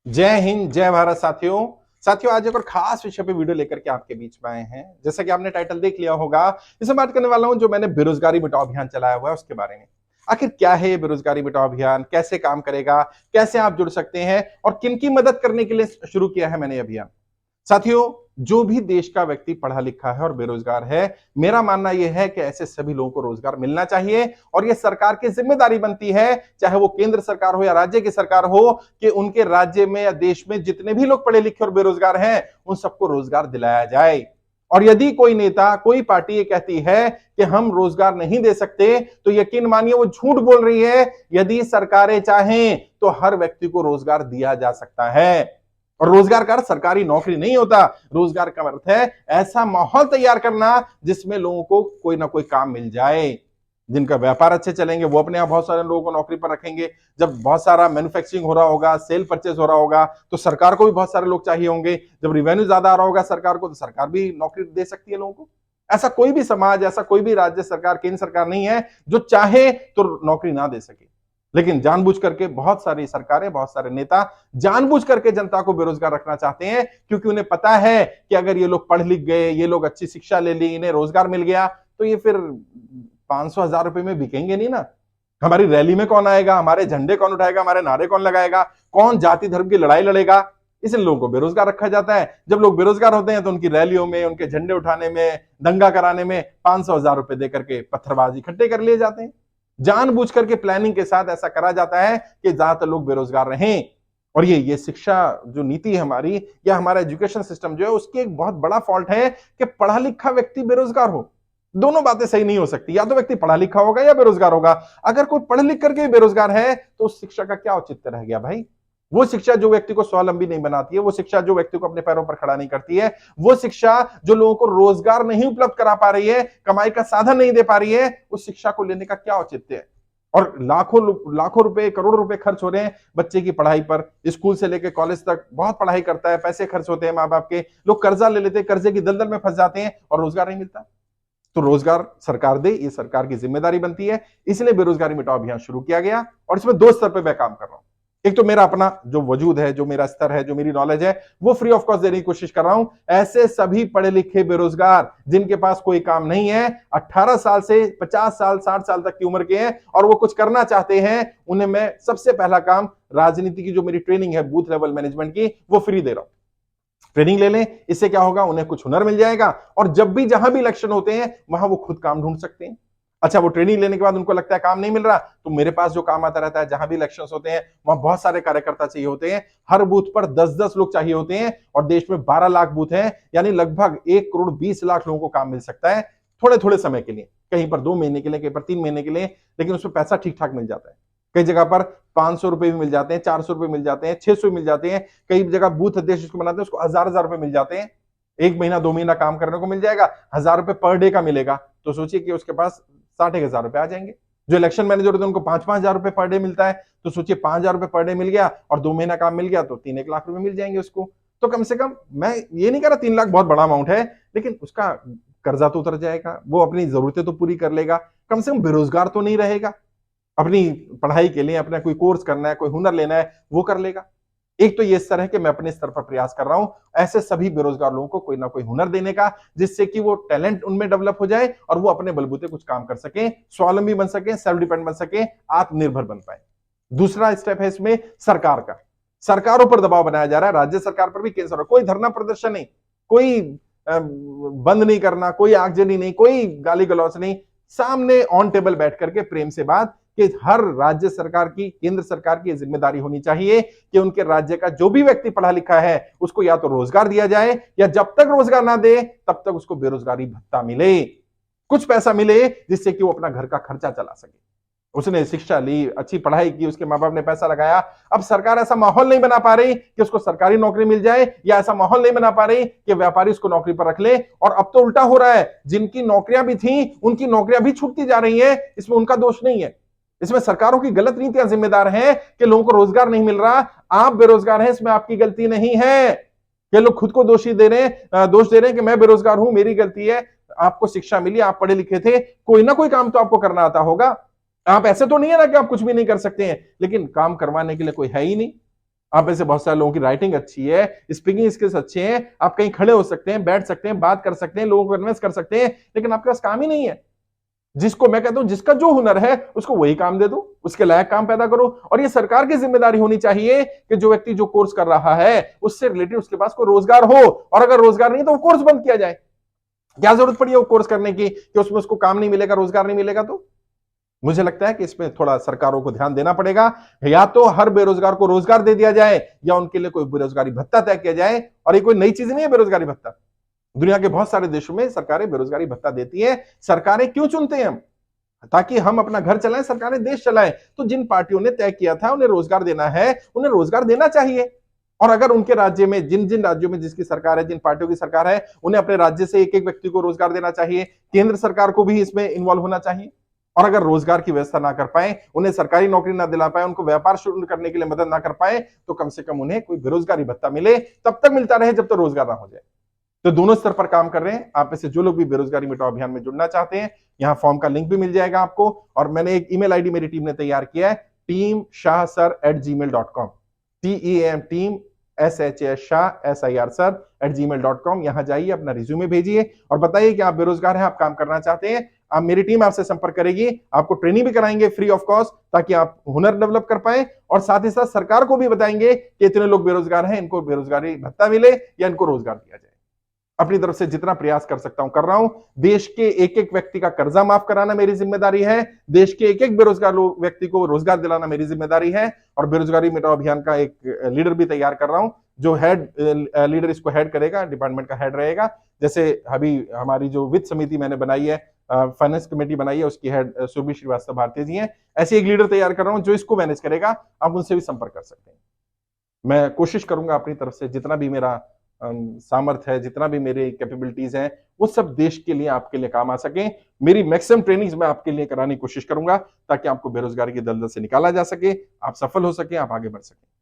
जय हिंद, जय भारत साथियों। साथियों, आज एक और खास विषय पे वीडियो लेकर के आपके बीच में आए हैं। जैसा कि आपने टाइटल देख लिया होगा, इसमें बात करने वाला हूं जो मैंने बेरोजगारी मिटाओ अभियान चलाया हुआ है उसके बारे में। आखिर क्या है ये बेरोजगारी मिटाओ अभियान, कैसे काम करेगा, कैसे आप जुड़ सकते हैं और किन की मदद करने के लिए शुरू किया है मैंने ये अभियान। साथियों, जो भी देश का व्यक्ति पढ़ा लिखा है और बेरोजगार है, मेरा मानना यह है कि ऐसे सभी लोगों को रोजगार मिलना चाहिए और यह सरकार की जिम्मेदारी बनती है, चाहे वो केंद्र सरकार हो या राज्य की सरकार हो, कि उनके राज्य में या देश में जितने भी लोग पढ़े लिखे और बेरोजगार हैं उन सबको रोजगार दिलाया जाए। और यदि कोई नेता, कोई पार्टी ये कहती है कि हम रोजगार नहीं दे सकते, तो यकीन मानिए वो झूठ बोल रही है। यदि सरकारें चाहें तो हर व्यक्ति को रोजगार दिया जा सकता है। और रोजगार का अर्थ सरकारी नौकरी नहीं होता। रोजगार का अर्थ है ऐसा माहौल तैयार करना जिसमें लोगों को कोई ना कोई काम मिल जाए। जिनका व्यापार अच्छे चलेंगे वो अपने आप बहुत सारे लोगों को नौकरी पर रखेंगे। जब बहुत सारा मैन्युफैक्चरिंग हो रहा होगा, सेल परचेज हो रहा होगा, तो सरकार को भी बहुत सारे लोग चाहिए होंगे। जब रिवेन्यू ज्यादा आ रहा होगा सरकार को, तो सरकार भी नौकरी दे सकती है लोगों को। ऐसा कोई भी समाज, ऐसा कोई भी राज्य सरकार, केंद्र सरकार नहीं है जो चाहे तो नौकरी ना दे सके। लेकिन जानबूझ करके बहुत सारी सरकारें, बहुत सारे नेता जानबूझ करके जनता को बेरोजगार रखना चाहते हैं, क्योंकि उन्हें पता है कि अगर ये लोग पढ़ लिख गए, ये लोग अच्छी शिक्षा ले ली, इन्हें रोजगार मिल गया, तो ये फिर 500,000 रुपए में बिकेंगे नहीं ना। हमारी रैली में कौन आएगा, हमारे झंडे कौन उठाएगा, हमारे नारे कौन लगाएगा, कौन जाति धर्म की लड़ाई लड़ेगा। इसलिए लोगों को बेरोजगार रखा जाता है। जब लोग बेरोजगार होते हैं तो उनकी रैलियों में, उनके झंडे उठाने में, दंगा कराने में 500,000 रुपए देकर के पत्थरबाजी इकट्ठे कर लिए जाते हैं। जानबूझ करके प्लानिंग के साथ ऐसा करा जाता है कि ज्यादातर लोग बेरोजगार रहें। और ये शिक्षा जो नीति है हमारी, या हमारा एजुकेशन सिस्टम जो है, उसकी एक बहुत बड़ा फॉल्ट है कि पढ़ा लिखा व्यक्ति बेरोजगार हो। दोनों बातें सही नहीं हो सकती। या तो व्यक्ति पढ़ा लिखा होगा या बेरोजगार होगा। अगर कोई पढ़ लिख करके बेरोजगार है तो उस शिक्षा का क्या औचित्य रह गया भाई। वो शिक्षा जो व्यक्ति को स्वावलंबी नहीं बनाती है, वो शिक्षा जो व्यक्ति को अपने पैरों पर खड़ा नहीं करती है, वो शिक्षा जो लोगों को रोजगार नहीं उपलब्ध करा पा रही है, कमाई का साधन नहीं दे पा रही है, उस शिक्षा को लेने का क्या औचित्य है। और लाखों लाखों रुपए, करोड़ों रुपए खर्च हो रहे हैं बच्चे की पढ़ाई पर। स्कूल से लेकर कॉलेज तक बहुत पढ़ाई करता है, पैसे खर्च होते हैं माँ बाप के, लोग कर्जा ले लेते हैं, कर्जे की दलदल में फंस जाते हैं और रोजगार नहीं मिलता। तो रोजगार सरकार दे, ये सरकार की जिम्मेदारी बनती है। इसलिए बेरोजगारी मिटाओ अभियान शुरू किया गया और इसमें दो स्तर पर मैं काम कर रहा हूं। एक तो मेरा अपना जो वजूद है, जो मेरा स्तर है, जो मेरी नॉलेज है, वो फ्री ऑफ कॉस्ट देने की कोशिश कर रहा हूं। ऐसे सभी पढ़े लिखे बेरोजगार जिनके पास कोई काम नहीं है, 18 साल से 50 साल 60 साल तक की उम्र के हैं और वो कुछ करना चाहते हैं, उन्हें मैं सबसे पहला काम, राजनीति की जो मेरी ट्रेनिंग है बूथ लेवल मैनेजमेंट की, वो फ्री दे रहा हूं। ट्रेनिंग ले लें, इससे क्या होगा, उन्हें कुछ हुनर मिल जाएगा और जब भी जहां भी इलेक्शन होते हैं वहां वो खुद काम ढूंढ सकते हैं। अच्छा, वो ट्रेनिंग लेने के बाद उनको लगता है काम नहीं मिल रहा, तो मेरे पास जो काम आता रहता है, जहां भी इलेक्शंस होते हैं वहां बहुत सारे कार्यकर्ता चाहिए होते हैं। हर बूथ पर 10-10 लोग चाहिए होते हैं और देश में 12 लाख बूथ हैं, यानी लगभग 1,20,00,000 लोगों को काम मिल सकता है थोड़े थोड़े समय के लिए। कहीं पर 2 महीने के लिए, कहीं पर 3 महीने के लिए, लेकिन उसमें पैसा ठीक ठाक मिल जाता है। कई जगह पर 500 रुपए भी मिल जाते हैं, 400 रुपए मिल जाते हैं, 600 मिल जाते हैं। कई जगह बूथ अध्यक्ष जिसको बनाते हैं उसको 1000-1000 रुपए मिल जाते हैं। 1 महीना 2 महीना काम करने को मिल जाएगा, 1000 रुपए पर डे का मिलेगा। तो सोचिए कि उसके पास 60,000 रुपए आ जाएंगे। जो इलेक्शन मैनेजर होते हैं उनको 5-5 हजार रुपए पर डे मिलता है, तो सोचिए 5,000 रुपए पर डे मिल गया और 2 महीना काम मिल गया तो 3-1 लाख रुपए मिल जाएंगे उसको। तो कम से कम, मैं ये नहीं कह रहा 3 लाख बहुत बड़ा अमाउंट है, लेकिन उसका कर्जा तो उतर जाएगा, वो अपनी जरूरतें तो पूरी कर लेगा, कम से कम बेरोजगार तो नहीं रहेगा। अपनी पढ़ाई के लिए अपना कोई कोर्स करना है, कोई हुनर लेना है, वो कर लेगा। एक तो ये स्तर है कि मैं अपने स्तर पर प्रयास कर रहा हूं ऐसे सभी बेरोजगार लोगों को कोई ना कोई हुनर देने का, जिससे कि वो टैलेंट उनमें डेवलप हो जाए और वो अपने बलबूते कुछ काम कर सके, स्वावलंबी बन सके, सेल्फ डिपेंड बन सके, आत्मनिर्भर बन पाए। दूसरा स्टेप है इसमें सरकार का। सरकारों पर दबाव बनाया जा रहा है, राज्य सरकार पर भी, केंद्र सरकार। कोई धरना प्रदर्शन नहीं, कोई बंद नहीं करना, कोई आगजनी नहीं, कोई गाली गलौच नहीं, सामने ऑन टेबल बैठ करके प्रेम से बात, कि हर राज्य सरकार की, केंद्र सरकार की जिम्मेदारी होनी चाहिए कि उनके राज्य का जो भी व्यक्ति पढ़ा लिखा है उसको या तो रोजगार दिया जाए, या जब तक रोजगार ना दे तब तक उसको बेरोजगारी भत्ता मिले, कुछ पैसा मिले, जिससे कि वो अपना घर का खर्चा चला सके। उसने शिक्षा ली, अच्छी पढ़ाई की, उसके माँ बाप ने पैसा लगाया। अब सरकार ऐसा माहौल नहीं बना पा रही कि उसको सरकारी नौकरी मिल जाए, या ऐसा माहौल नहीं बना पा रही कि व्यापारी उसको नौकरी पर रख ले। और अब तो उल्टा हो रहा है, जिनकी नौकरियां भी थी उनकी नौकरियां भी छूटती जा रही हैं। इसमें उनका दोष नहीं है, इसमें सरकारों की गलत नीतियां जिम्मेदार हैं कि लोगों को रोजगार नहीं मिल रहा। आप बेरोजगार हैं, इसमें आपकी गलती नहीं है। ये लोग खुद को दोषी दे रहे हैं, दोष दे रहे हैं कि मैं बेरोजगार हूं, मेरी गलती है। आपको शिक्षा मिली, आप पढ़े लिखे थे, कोई ना कोई काम तो आपको करना आता होगा। आप ऐसे तो नहीं है ना कि आप कुछ भी नहीं कर सकते हैं, लेकिन काम करवाने के लिए कोई है ही नहीं। आप में से बहुत सारे लोगों की राइटिंग अच्छी है, स्पीकिंग स्किल्स अच्छे हैं, आप कहीं खड़े हो सकते हैं, बैठ सकते हैं, बात कर सकते हैं, लोगों को कन्विंस कर सकते हैं, लेकिन आपके पास काम ही नहीं है। जिसको मैं कहता हूं जिसका जो हुनर है उसको वही काम दे दो, उसके लायक काम पैदा करो। और ये सरकार की जिम्मेदारी होनी चाहिए कि जो व्यक्ति जो कोर्स कर रहा है उससे रिलेटेड उसके पास कोई रोजगार हो, और अगर रोजगार नहीं तो वो कोर्स बंद किया जाए। क्या जरूरत पड़ी है वो कोर्स करने की कि उसमें उसको काम नहीं मिलेगा, रोजगार नहीं मिलेगा? तो मुझे लगता है कि इसमें थोड़ा सरकारों को ध्यान देना पड़ेगा। या तो हर बेरोजगार को रोजगार दे दिया जाए या उनके लिए कोई बेरोजगारी भत्ता तय किया जाए। और ये कोई नई चीज नहीं है बेरोजगारी भत्ता, दुनिया के बहुत सारे देशों में सरकारें बेरोजगारी भत्ता देती हैं। सरकारें क्यों चुनते हैं हम? ताकि हम अपना घर चलाएं, सरकारें देश चलाएं। तो जिन पार्टियों ने तय किया था उन्हें रोजगार देना है, उन्हें रोजगार देना चाहिए। और अगर उनके राज्य में जिन जिन राज्यों में जिसकी सरकार है, जिन पार्टियों की सरकार है, उन्हें अपने राज्य से एक एक व्यक्ति को रोजगार देना चाहिए। केंद्र सरकार को भी इसमें इन्वॉल्व होना चाहिए। और अगर रोजगार की व्यवस्था ना कर पाए, उन्हें सरकारी नौकरी ना दिला पाए, उनको व्यापार शुरू करने के लिए मदद ना कर पाए, तो कम से कम उन्हें कोई बेरोजगारी भत्ता मिले। तब तक मिलता रहे जब तक रोजगार ना हो जाए। तो दोनों स्तर पर काम कर रहे हैं। आप में से जो लोग भी बेरोजगारी मिटाओ अभियान में जुड़ना चाहते हैं, यहाँ फॉर्म का लिंक भी मिल जाएगा आपको। और मैंने एक ईमेल आईडी मेरी टीम ने तैयार किया है, teamshahsir@gmail.com, TEAM team SHA Shah SIR sir@gmail.com। यहां जाइए, अपना रिज्यूमे भेजिए और बताइए कि आप बेरोजगार हैं, आप काम करना चाहते हैं। आप मेरी टीम आपसे संपर्क करेगी, आपको ट्रेनिंग भी कराएंगे फ्री ऑफ कॉस्ट, ताकि आप हुनर डेवलप कर पाए। और साथ ही साथ सरकार को भी बताएंगे कि इतने लोग बेरोजगार हैं, इनको बेरोजगारी भत्ता मिले या इनको रोजगार दिया जाए। अपनी तरफ से जितना प्रयास कर सकता हूं कर रहा हूं। देश के एक एक व्यक्ति का कर्जा माफ कराना मेरी जिम्मेदारी है। देश के एक एक बेरोजगार व्यक्ति को रोजगार दिलाना मेरी जिम्मेदारी है। और बेरोजगारी मिटाओ अभियान का एक लीडर भी तैयार कर रहा हूं, जो हेड लीडर इसको हेड करेगा, डिपार्टमेंट का हेड रहेगा। जैसे अभी हमारी जो वित्त समिति मैंने बनाई है, फाइनेंस कमेटी बनाई है, उसकी हेड सुरभि श्रीवास्तव भारती जी हैं। ऐसे एक लीडर तैयार कर रहा हूं जो इसको मैनेज करेगा। आप उनसे भी संपर्क कर सकते हैं। मैं कोशिश करूंगा अपनी तरफ से जितना भी मेरा सामर्थ्य है, जितना भी मेरे कैपेबिलिटीज हैं, वो सब देश के लिए आपके लिए काम आ सके। मेरी मैक्सिमम ट्रेनिंग्स मैं आपके लिए कराने की कोशिश करूंगा, ताकि आपको बेरोजगारी के दलदल से निकाला जा सके, आप सफल हो सके, आप आगे बढ़ सके।